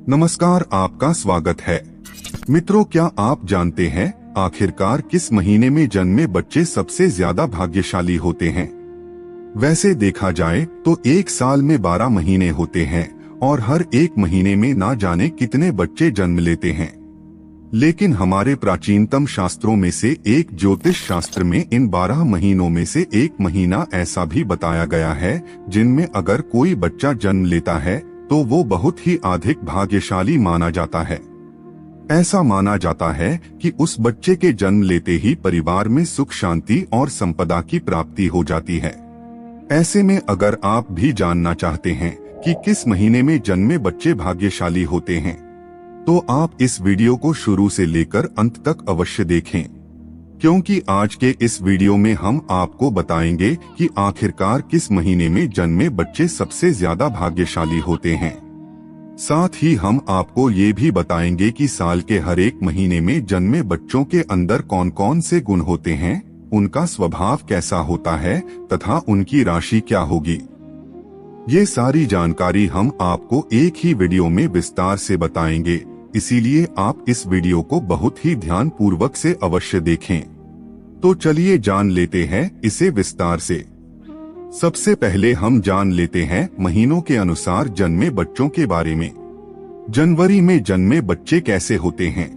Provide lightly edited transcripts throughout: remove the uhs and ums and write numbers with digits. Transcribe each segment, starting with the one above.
नमस्कार, आपका स्वागत है। मित्रों, क्या आप जानते हैं आखिरकार किस महीने में जन्मे बच्चे सबसे ज्यादा भाग्यशाली होते हैं? वैसे देखा जाए तो एक साल में 12 महीने होते हैं और हर एक महीने में ना जाने कितने बच्चे जन्म लेते हैं। लेकिन हमारे प्राचीनतम शास्त्रों में से एक ज्योतिष शास्त्र में इन 12 महीनों में से एक महीना ऐसा भी बताया गया है जिनमें अगर कोई बच्चा जन्म लेता है तो वो बहुत ही अधिक भाग्यशाली माना जाता है। ऐसा माना जाता है कि उस बच्चे के जन्म लेते ही परिवार में सुख शांति और संपदा की प्राप्ति हो जाती है। ऐसे में अगर आप भी जानना चाहते हैं कि किस महीने में जन्मे बच्चे भाग्यशाली होते हैं, तो आप इस वीडियो को शुरू से लेकर अंत तक अवश्य देखें, क्योंकि आज के इस वीडियो में हम आपको बताएंगे कि आखिरकार किस महीने में जन्मे बच्चे सबसे ज्यादा भाग्यशाली होते हैं। साथ ही हम आपको ये भी बताएंगे कि साल के हर एक महीने में जन्मे बच्चों के अंदर कौन कौन से गुण होते हैं, उनका स्वभाव कैसा होता है तथा उनकी राशि क्या होगी। ये सारी जानकारी हम आपको एक ही वीडियो में विस्तार से बताएंगे, इसीलिए आप इस वीडियो को बहुत ही ध्यान पूर्वक से अवश्य देखें। तो चलिए जान लेते हैं इसे विस्तार से। सबसे पहले हम जान लेते हैं महीनों के अनुसार जन्मे बच्चों के बारे में। जनवरी में जन्मे बच्चे कैसे होते हैं?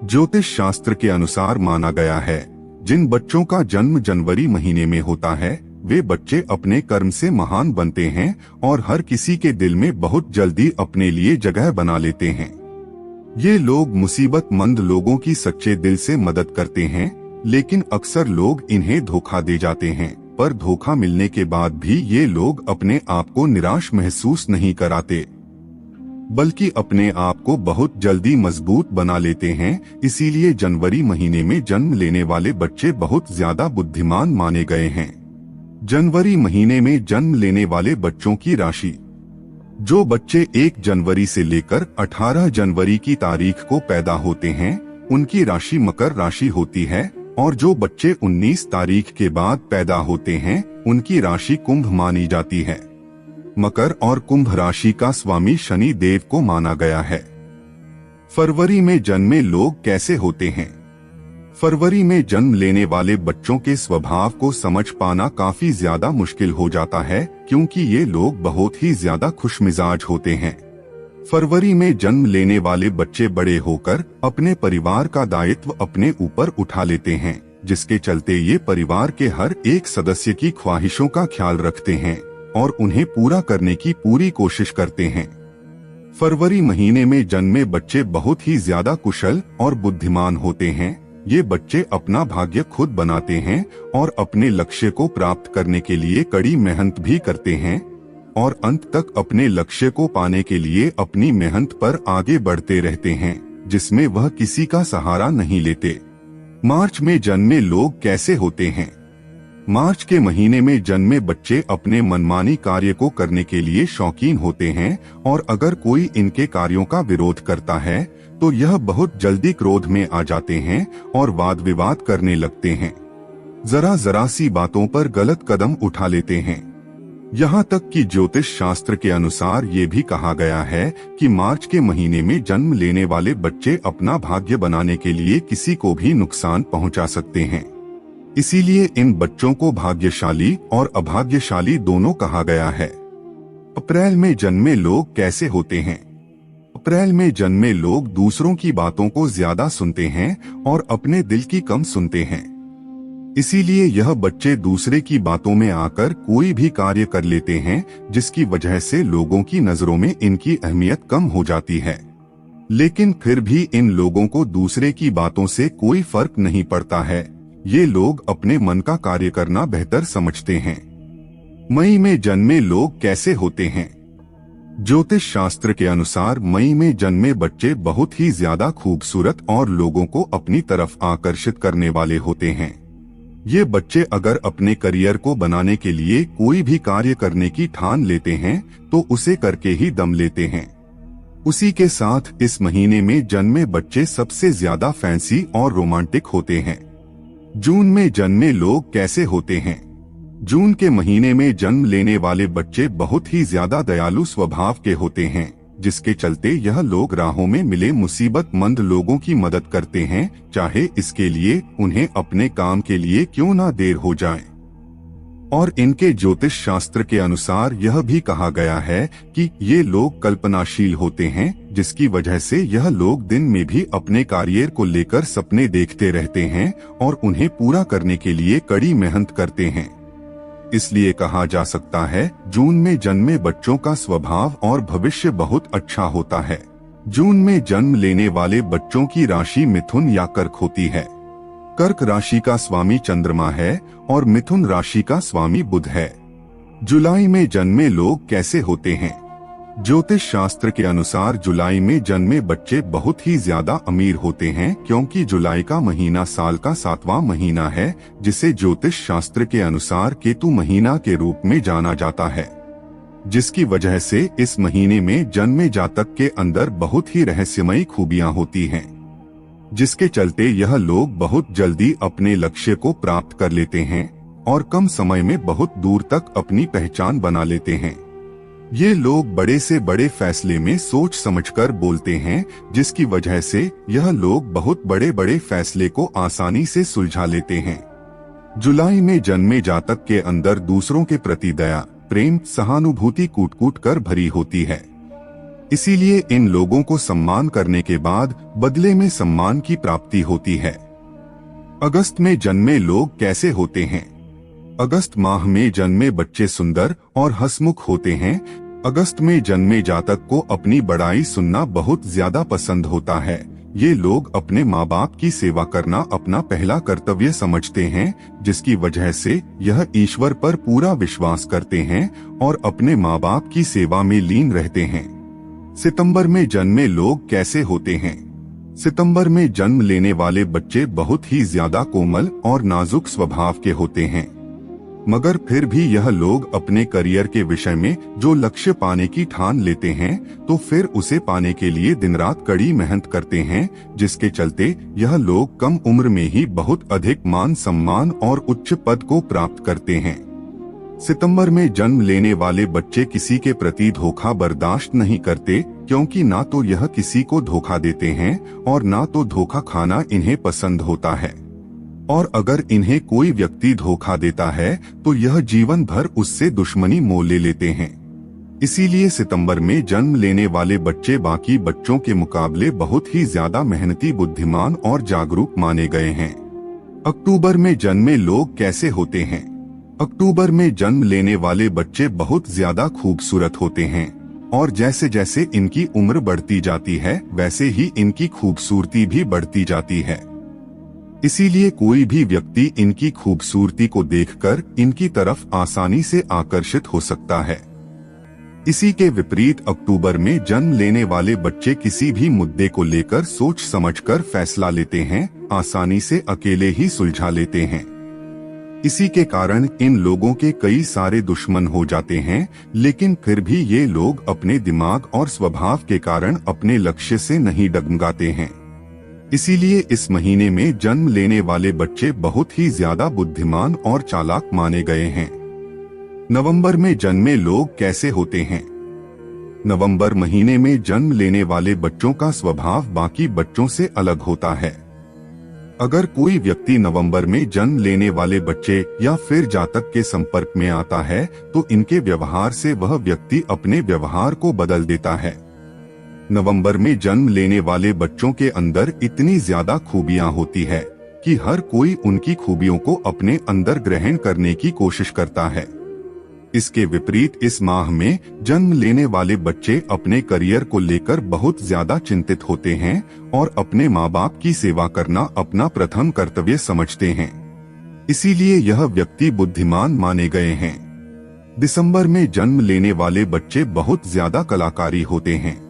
ज्योतिष शास्त्र के अनुसार माना गया है जिन बच्चों का जन्म जनवरी महीने में होता है वे बच्चे अपने कर्म से महान बनते हैं और हर किसी के दिल में बहुत जल्दी अपने लिए जगह बना लेते हैं। ये लोग मुसीबतमंद लोगों की सच्चे दिल से मदद करते हैं, लेकिन अक्सर लोग इन्हें धोखा दे जाते हैं, पर धोखा मिलने के बाद भी ये लोग अपने आप को निराश महसूस नहीं कराते, बल्कि अपने आप को बहुत जल्दी मजबूत बना लेते हैं। इसीलिए जनवरी महीने में जन्म लेने वाले बच्चे बहुत ज्यादा बुद्धिमान माने गए हैं। जनवरी महीने में जन्म लेने वाले बच्चों की राशि। जो बच्चे 1 जनवरी से लेकर 18 जनवरी की तारीख को पैदा होते हैं उनकी राशि मकर राशि होती है, और जो बच्चे 19 तारीख के बाद पैदा होते हैं उनकी राशि कुंभ मानी जाती है। मकर और कुंभ राशि का स्वामी शनि देव को माना गया है। फरवरी में जन्मे लोग कैसे होते हैं? फरवरी में जन्म लेने वाले बच्चों के स्वभाव को समझ पाना काफी ज्यादा मुश्किल हो जाता है, क्योंकि ये लोग बहुत ही ज्यादा खुशमिजाज होते हैं। फरवरी में जन्म लेने वाले बच्चे बड़े होकर अपने परिवार का दायित्व अपने ऊपर उठा लेते हैं, जिसके चलते ये परिवार के हर एक सदस्य की ख्वाहिशों का ख्याल रखते हैं और उन्हें पूरा करने की पूरी कोशिश करते हैं। फरवरी महीने में जन्मे बच्चे बहुत ही ज्यादा कुशल और बुद्धिमान होते हैं। ये बच्चे अपना भाग्य खुद बनाते हैं और अपने लक्ष्य को प्राप्त करने के लिए कड़ी मेहनत भी करते हैं और अंत तक अपने लक्ष्य को पाने के लिए अपनी मेहनत पर आगे बढ़ते रहते हैं, जिसमें वह किसी का सहारा नहीं लेते। मार्च में जन्मे लोग कैसे होते हैं? मार्च के महीने में जन्मे बच्चे अपने मनमानी कार्य को करने के लिए शौकीन होते हैं, और अगर कोई इनके कार्यों का विरोध करता है तो यह बहुत जल्दी क्रोध में आ जाते हैं और वाद विवाद करने लगते हैं। जरा सी बातों पर गलत कदम उठा लेते हैं। यहाँ तक कि ज्योतिष शास्त्र के अनुसार ये भी कहा गया है कि मार्च के महीने में जन्म लेने वाले बच्चे अपना भाग्य बनाने के लिए किसी को भी नुकसान पहुँचा सकते हैं। इसीलिए इन बच्चों को भाग्यशाली और अभाग्यशाली दोनों कहा गया है। अप्रैल में जन्मे लोग कैसे होते हैं? अप्रैल में जन्मे लोग दूसरों की बातों को ज्यादा सुनते हैं और अपने दिल की कम सुनते हैं। इसीलिए यह बच्चे दूसरे की बातों में आकर कोई भी कार्य कर लेते हैं, जिसकी वजह से लोगों की नजरों में इनकी अहमियत कम हो जाती है। लेकिन फिर भी इन लोगों को दूसरे की बातों से कोई फर्क नहीं पड़ता है। ये लोग अपने मन का कार्य करना बेहतर समझते हैं। मई में जन्मे लोग कैसे होते हैं? ज्योतिष शास्त्र के अनुसार मई में जन्मे बच्चे बहुत ही ज्यादा खूबसूरत और लोगों को अपनी तरफ आकर्षित करने वाले होते हैं। ये बच्चे अगर अपने करियर को बनाने के लिए कोई भी कार्य करने की ठान लेते हैं तो उसे करके ही दम लेते हैं। उसी के साथ इस महीने में जन्मे बच्चे सबसे ज्यादा फैंसी और रोमांटिक होते हैं। जून में जन्मे लोग कैसे होते हैं? जून के महीने में जन्म लेने वाले बच्चे बहुत ही ज्यादा दयालु स्वभाव के होते हैं। जिसके चलते यह लोग राहों में मिले मुसीबतमंद लोगों की मदद करते हैं, चाहे इसके लिए उन्हें अपने काम के लिए क्यों ना देर हो जाए। और इनके ज्योतिष शास्त्र के अनुसार यह भी कहा गया है कि ये लोग कल्पनाशील होते हैं, जिसकी वजह से यह लोग दिन में भी अपने करियर को लेकर सपने देखते रहते हैं और उन्हें पूरा करने के लिए कड़ी मेहनत करते हैं। इसलिए कहा जा सकता है जून में जन्मे बच्चों का स्वभाव और भविष्य बहुत अच्छा होता है। जून में जन्म लेने वाले बच्चों की राशि मिथुन या कर्क होती है। कर्क राशि का स्वामी चंद्रमा है और मिथुन राशि का स्वामी बुध है। जुलाई में जन्मे लोग कैसे होते हैं? ज्योतिष शास्त्र के अनुसार जुलाई में जन्मे बच्चे बहुत ही ज्यादा अमीर होते हैं, क्योंकि जुलाई का महीना साल का 7वां महीना है, जिसे ज्योतिष शास्त्र के अनुसार केतु महीना के रूप में जाना जाता है, जिसकी वजह से इस महीने में जन्मे जातक के अंदर बहुत ही रहस्यमयी खूबियां होती हैं, जिसके चलते यह लोग बहुत जल्दी अपने लक्ष्य को प्राप्त कर लेते हैं और कम समय में बहुत दूर तक अपनी पहचान बना लेते हैं। ये लोग बड़े से बड़े फैसले में सोच समझकर बोलते हैं, जिसकी वजह से यह लोग बहुत बड़े बड़े फैसले को आसानी से सुलझा लेते हैं। जुलाई में जन्मे जातक के अंदर दूसरों के प्रति दया, प्रेम, सहानुभूति कूट-कूट कर भरी होती है। इसीलिए इन लोगों को सम्मान करने के बाद बदले में सम्मान की प्राप्ति होती है। अगस्त में जन्मे लोग कैसे होते हैं? अगस्त माह में जन्मे बच्चे सुंदर और हंसमुख होते हैं। अगस्त में जन्मे जातक को अपनी बड़ाई सुनना बहुत ज्यादा पसंद होता है। ये लोग अपने माँ बाप की सेवा करना अपना पहला कर्तव्य समझते हैं, जिसकी वजह से यह ईश्वर पर पूरा विश्वास करते हैं और अपने माँ बाप की सेवा में लीन रहते हैं। सितंबर में जन्मे लोग कैसे होते हैं? सितंबर में जन्म लेने वाले बच्चे बहुत ही ज्यादा कोमल और नाजुक स्वभाव के होते हैं, मगर फिर भी यह लोग अपने करियर के विषय में जो लक्ष्य पाने की ठान लेते हैं, तो फिर उसे पाने के लिए दिन रात कड़ी मेहनत करते हैं, जिसके चलते यह लोग कम उम्र में ही बहुत अधिक मान सम्मान और उच्च पद को प्राप्त करते हैं। सितंबर में जन्म लेने वाले बच्चे किसी के प्रति धोखा बर्दाश्त नहीं करते, क्योंकि ना तो यह किसी को धोखा देते हैं और ना तो धोखा खाना इन्हें पसंद होता है। और अगर इन्हें कोई व्यक्ति धोखा देता है तो यह जीवन भर उससे दुश्मनी मोल ले लेते हैं। इसीलिए सितंबर में जन्म लेने वाले बच्चे बाकी बच्चों के मुकाबले बहुत ही ज्यादा मेहनती, बुद्धिमान और जागरूक माने गए हैं। अक्टूबर में जन्मे लोग कैसे होते हैं? अक्टूबर में जन्म लेने वाले बच्चे बहुत ज्यादा खूबसूरत होते हैं और जैसे जैसे इनकी उम्र बढ़ती जाती है, वैसे ही इनकी खूबसूरती भी बढ़ती जाती है। इसीलिए कोई भी व्यक्ति इनकी खूबसूरती को देखकर इनकी तरफ आसानी से आकर्षित हो सकता है। इसी के विपरीत अक्टूबर में जन्म लेने वाले बच्चे किसी भी मुद्दे को लेकर सोच समझकर फैसला लेते हैं, आसानी से अकेले ही सुलझा लेते हैं। इसी के कारण इन लोगों के कई सारे दुश्मन हो जाते हैं, लेकिन फिर भी ये लोग अपने दिमाग और स्वभाव के कारण अपने लक्ष्य से नहीं डगमगाते हैं। इसीलिए इस महीने में जन्म लेने वाले बच्चे बहुत ही ज्यादा बुद्धिमान और चालाक माने गए हैं। नवंबर में जन्मे लोग कैसे होते हैं? नवंबर महीने में जन्म लेने वाले बच्चों का स्वभाव बाकी बच्चों से अलग होता है। अगर कोई व्यक्ति नवंबर में जन्म लेने वाले बच्चे या फिर जातक के संपर्क में आता है, तो इनके व्यवहार से वह व्यक्ति अपने व्यवहार को बदल देता है। नवंबर में जन्म लेने वाले बच्चों के अंदर इतनी ज्यादा खूबियां होती है कि हर कोई उनकी खूबियों को अपने अंदर ग्रहण करने की कोशिश करता है। इसके विपरीत इस माह में जन्म लेने वाले बच्चे अपने करियर को लेकर बहुत ज्यादा चिंतित होते हैं और अपने माँ बाप की सेवा करना अपना प्रथम कर्तव्य समझते हैं। इसीलिए यह व्यक्ति बुद्धिमान माने गए हैं। दिसंबर में जन्म लेने वाले बच्चे बहुत ज्यादा कलाकारी होते हैं,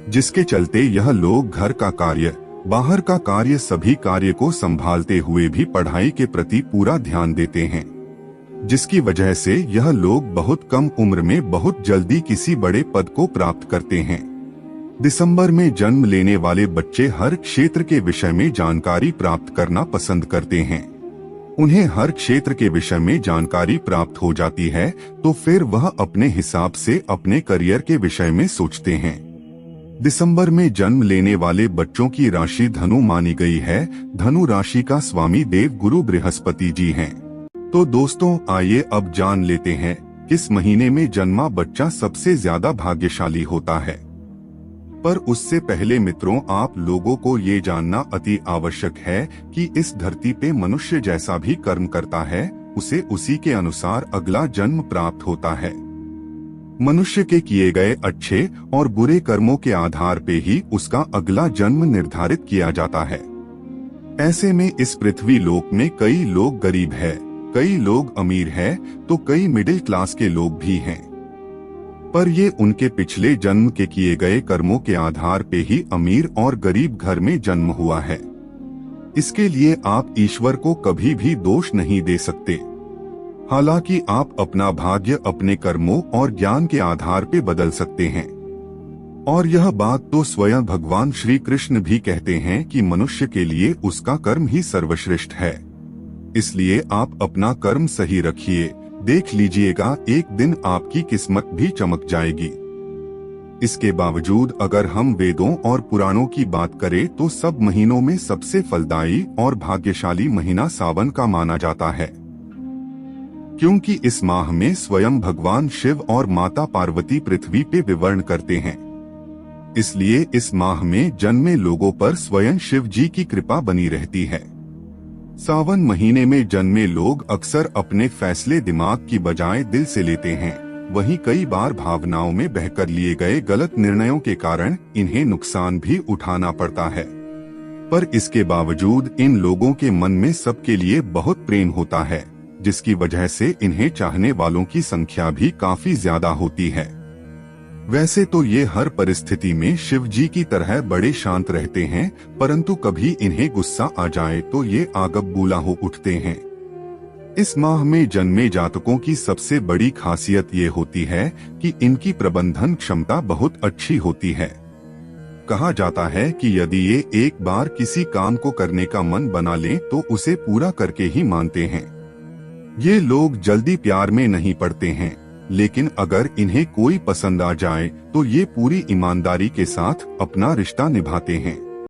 जिसके चलते यह लोग घर का कार्य, बाहर का कार्य, सभी कार्य को संभालते हुए भी पढ़ाई के प्रति पूरा ध्यान देते हैं, जिसकी वजह से यह लोग बहुत कम उम्र में बहुत जल्दी किसी बड़े पद को प्राप्त करते हैं। दिसंबर में जन्म लेने वाले बच्चे हर क्षेत्र के विषय में जानकारी प्राप्त करना पसंद करते हैं। उन्हें हर क्षेत्र के विषय में जानकारी प्राप्त हो जाती है, तो फिर वह अपने हिसाब से अपने करियर के विषय में सोचते हैं। दिसंबर में जन्म लेने वाले बच्चों की राशि धनु मानी गई है। धनु राशि का स्वामी देव गुरु बृहस्पति जी हैं। तो दोस्तों, आइए अब जान लेते हैं किस महीने में जन्मा बच्चा सबसे ज्यादा भाग्यशाली होता है। पर उससे पहले मित्रों, आप लोगों को ये जानना अति आवश्यक है कि इस धरती पे मनुष्य जैसा भी कर्म करता है, उसे उसी के अनुसार अगला जन्म प्राप्त होता है। मनुष्य के किए गए अच्छे और बुरे कर्मों के आधार पे ही उसका अगला जन्म निर्धारित किया जाता है। ऐसे में इस पृथ्वी लोक में कई लोग गरीब है, कई लोग अमीर है, तो कई मिडिल क्लास के लोग भी हैं। पर ये उनके पिछले जन्म के किए गए कर्मों के आधार पे ही अमीर और गरीब घर में जन्म हुआ है। इसके लिए आप ईश्वर को कभी भी दोष नहीं दे सकते। हालांकि आप अपना भाग्य अपने कर्मों और ज्ञान के आधार पे बदल सकते हैं। और यह बात तो स्वयं भगवान श्री कृष्ण भी कहते हैं कि मनुष्य के लिए उसका कर्म ही सर्वश्रेष्ठ है। इसलिए आप अपना कर्म सही रखिए, देख लीजिएगा एक दिन आपकी किस्मत भी चमक जाएगी। इसके बावजूद अगर हम वेदों और पुराणों की बात करें तो सब महीनों में सबसे फलदायी और भाग्यशाली महीना सावन का माना जाता है, क्योंकि इस माह में स्वयं भगवान शिव और माता पार्वती पृथ्वी पे विवरण करते हैं। इसलिए इस माह में जन्मे लोगों पर स्वयं शिव जी की कृपा बनी रहती है। सावन महीने में जन्मे लोग अक्सर अपने फैसले दिमाग की बजाय दिल से लेते हैं। वहीं कई बार भावनाओं में बहकर लिए गए गलत निर्णयों के कारण इन्हें नुकसान भी उठाना पड़ता है। पर इसके बावजूद इन लोगों के मन में सबके लिए बहुत प्रेम होता है, जिसकी वजह से इन्हें चाहने वालों की संख्या भी काफी ज्यादा होती है। वैसे तो ये हर परिस्थिति में शिव जी की तरह बड़े शांत रहते हैं, परंतु कभी इन्हें गुस्सा आ जाए तो ये आगबबूला हो उठते हैं। इस माह में जन्मे जातकों की सबसे बड़ी खासियत ये होती है कि इनकी प्रबंधन क्षमता बहुत अच्छी होती है। कहा जाता है कि यदि ये एक बार किसी काम को करने का मन बना लें तो उसे पूरा करके ही मानते हैं। ये लोग जल्दी प्यार में नहीं पड़ते हैं, लेकिन अगर इन्हें कोई पसंद आ जाए तो ये पूरी ईमानदारी के साथ अपना रिश्ता निभाते हैं।